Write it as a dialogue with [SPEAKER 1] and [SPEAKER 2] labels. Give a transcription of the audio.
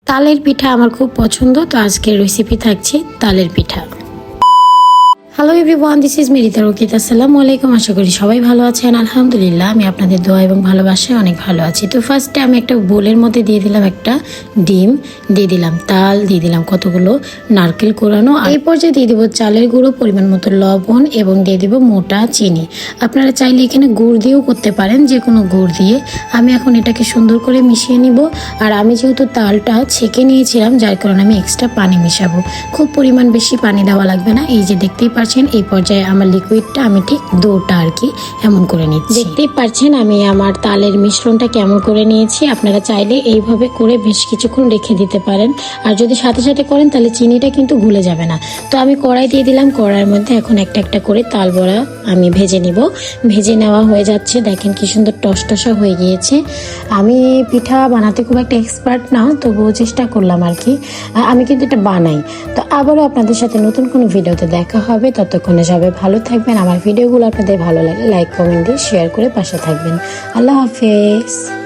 [SPEAKER 1] তালের পিঠা আমার খুব পছন্দ, তো আজকের রেসিপি থাকছে তালের পিঠা। Hello everyone, this is Marita Rakit. আসসালামু আলাইকুম। আশা করি সবাই ভালো আছেন। আলহামদুলিল্লাহ, আমি আপনাদের দোয়া এবং ভালোবাসায় অনেক ভালো আছি। তো ফার্স্টে আমি একটা বোলের মধ্যে দিয়ে দিলাম একটা ডিম, দিয়ে দিলাম তাল, দিয়ে দিলাম কতগুলো নারকেল কোরানো। এই পর্যায়ে দিয়ে দিব চালের গুঁড়ো, পরিমাণ মতো লবণ এবং দিয়ে দিব মোটা চিনি। আপনারা চাইলে এখানে গুড় দিয়েও করতে পারেন, যে কোনো গুড় দিয়ে। আমি এখন এটাকে সুন্দর করে মিশিয়ে নিব। আর আমি যেহেতু তালটা ছেঁকে নিয়েছিলাম, যার কারণে আমি এক্সট্রা পানি মিশাবো। খুব পরিমাণ বেশি পানি দেওয়া লাগবে না। এই যে দেখতেই পাচ্ছেন, এই পর্যায়ে আমার লিকুইডটা আমি ঠিক ডোটা আর কি এমন করে নিচ্ছি। দেখতেই পাচ্ছেন আমি আমার তালের মিশ্রণটা কেমন করে নিয়েছি। আপনারা চাইলে এইভাবে করে বেশ কিছুক্ষণ রেখে দিতে পারেন। আর যদি সাথে সাথে করেন তাহলে চিনিটা কিন্তু গুলে যাবে না। তো আমি কড়াই দিয়ে দিলাম। কড়াইয়ের মধ্যে এখন একটা একটা করে তাল বড়া আমি ভেজে নিব। ভেজে নেওয়া হয়ে যাচ্ছে। দেখেন কি সুন্দর টসটসা হয়ে গিয়েছে। আমি পিঠা বানাতে খুব একটা এক্সপার্ট না, তবুও চেষ্টা করলাম আর কি। আমি কিন্তু এটা বানাই। তো আবারও আপনাদের সাথে নতুন কোনো ভিডিওতে দেখা হবে। ততক্ষণে সবাই ভালো থাকবেন। আমার ভিডিওগুলো আপনাদের ভালো লাগে লাইক কমেন্ট দিয়ে শেয়ার করে পাশে থাকবেন। আল্লাহ হাফেজ।